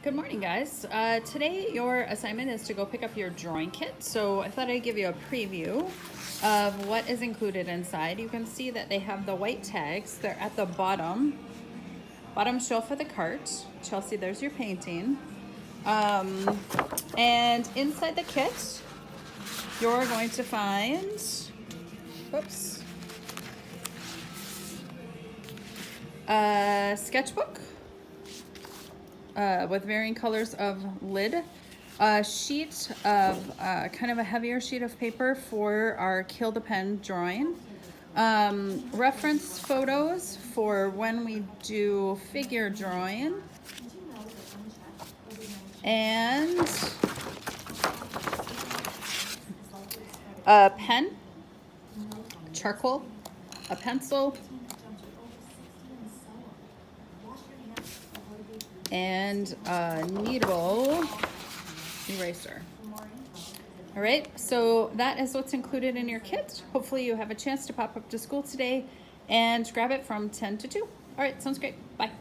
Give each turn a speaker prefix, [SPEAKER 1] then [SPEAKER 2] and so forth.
[SPEAKER 1] Good morning, guys. Today your assignment is to go pick up your drawing kit. So I thought I'd give you a preview of what is included inside. You can see that they have the white tags. They're at the bottom shelf of the cart. Chelsea, there's your painting. And inside the kit, you're going to find, whoops, a sketchbook with varying colors of lid, a sheet of kind of a heavier sheet of paper for our kill the pen drawing, reference photos for when we do figure drawing, and a pen, charcoal, a pencil, and a kneadable eraser. All right, so that is what's included in your kit. Hopefully you have a chance to pop up to school today and grab it from 10 to 2. All right, sounds great. Bye.